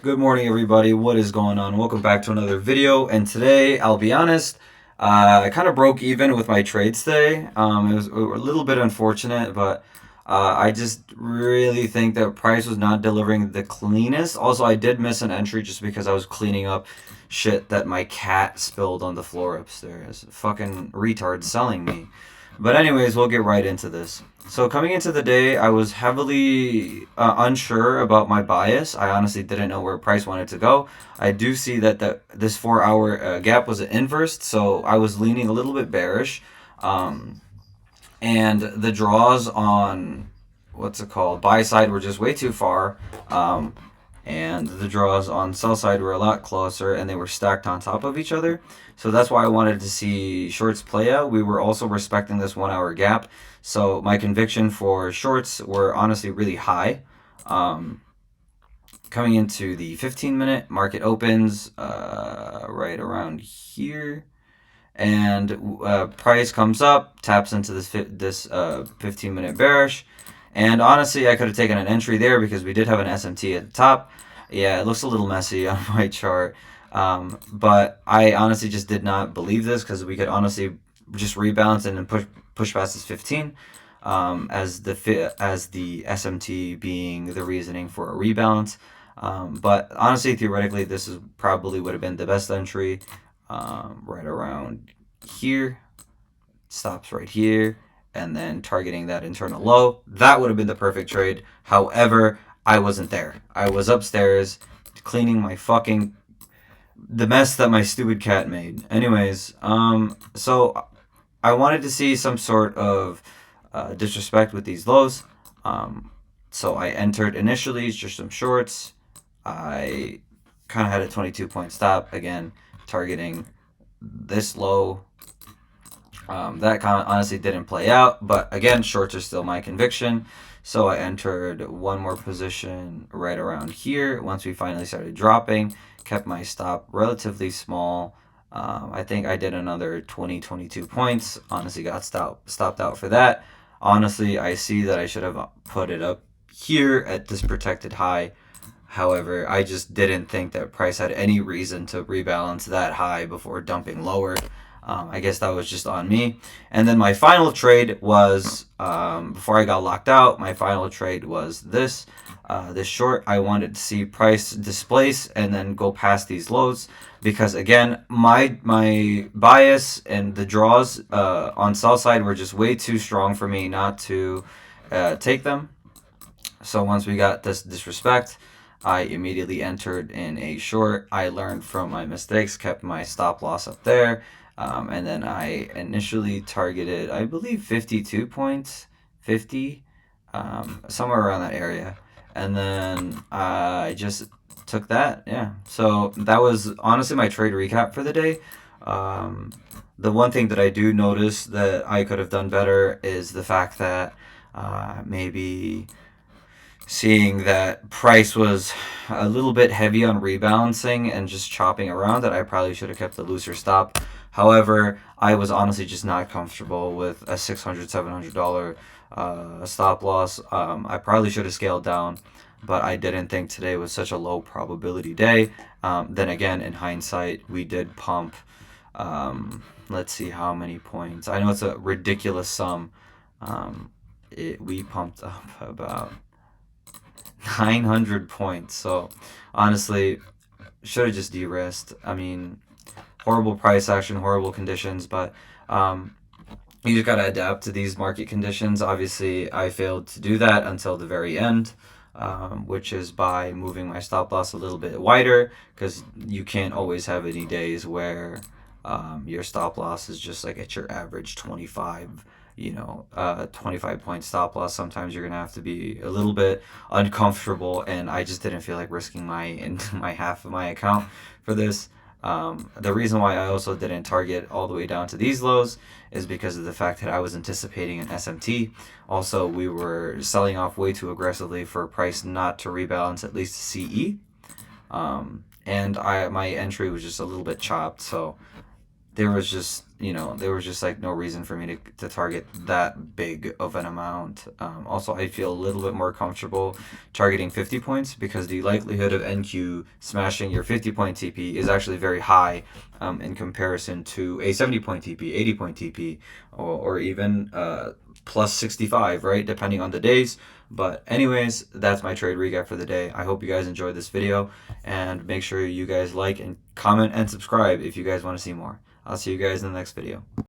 Good morning, everybody. What is going on? Welcome back to another video. And today, I'll be honest, I kind of broke even with my trades today. It was a little bit unfortunate, but I just really think that price was not delivering the cleanest. Also, I did miss an entry just because I was cleaning up shit that my cat spilled on the floor upstairs. Fucking retard selling me. But anyways, we'll get right into this. So coming into the day, I was heavily unsure about my bias. I honestly didn't know where price wanted to go. I do see that this 4 hour gap was an inverse, so I was leaning a little bit bearish. Um, and the draws on what's it called buy side were just way too far. And the draws on sell side were a lot closer and they were stacked on top of each other. So that's why I wanted to see shorts play out. We were also respecting this 1 hour gap. So my conviction for shorts were honestly really high. Um, Coming into the 15-minute, market opens right around here. And price comes up, taps into this 15-minute bearish. And honestly, I could have taken an entry there because we did have an SMT at the top. Yeah, it looks a little messy on my chart. But I honestly just did not believe this because we could honestly just rebalance and then push past this 15 as the SMT being the reasoning for a rebalance. But honestly, theoretically, this is probably would have been the best entry right around here. Stops right here and then targeting that internal low. That would have been the perfect trade. However, I wasn't there. I was upstairs cleaning the mess that my stupid cat made. Anyways, so I wanted to see some sort of disrespect with these lows. So I entered initially just some shorts. I kind of had a 22-point stop again, targeting this low. That kind of honestly didn't play out, but again, shorts are still my conviction. So I entered one more position right around here. Once we finally started dropping, kept my stop relatively small. I think I did another 22 points. Honestly, got stopped out for that. Honestly, I see that I should have put it up here at this protected high. However, I just didn't think that price had any reason to rebalance that high before dumping lower. I guess that was just on me. And then my final trade was, before I got locked out, my final trade was this short. I wanted to see price displace and then go past these lows because again, my bias and the draws on sell side were just way too strong for me not to take them. So once we got this disrespect, I immediately entered in a short. I learned from my mistakes, kept my stop loss up there. And then I initially targeted, I believe, 52 points, 50, somewhere around that area. And then I just took that. Yeah. So that was honestly my trade recap for the day. The one thing that I do notice that I could have done better is the fact that maybe seeing that price was a little bit heavy on rebalancing and just chopping around, that I probably should have kept the looser stop. However, I was honestly just not comfortable with a $600, $700 stop loss. I probably should have scaled down, but I didn't think today was such a low probability day. Then again, in hindsight, we did pump. Let's see how many points. I know it's a ridiculous sum. We pumped up about 900 points. So honestly, should have just de-risked. I mean, horrible price action, horrible conditions, but you just gotta adapt to these market conditions. Obviously, I failed to do that until the very end, which is by moving my stop loss a little bit wider, because you can't always have any days where your stop loss is just like at your average 25 25-point stop loss. Sometimes you're gonna have to be a little bit uncomfortable, and I just didn't feel like risking my half of my account for this. The reason why I also didn't target all the way down to these lows is because of the fact that I was anticipating an SMT. Also, we were selling off way too aggressively for a price not to rebalance at least CE. And my entry was just a little bit chopped, so there was just, there was just like no reason for me to target that big of an amount. Also, I feel a little bit more comfortable targeting 50 points because the likelihood of NQ smashing your 50-point TP is actually very high in comparison to a 70-point TP, 80-point TP, or even plus 65, right? Depending on the days. But anyways, that's my trade recap for the day. I hope you guys enjoyed this video, and make sure you guys like and comment and subscribe if you guys want to see more. I'll see you guys in the next video.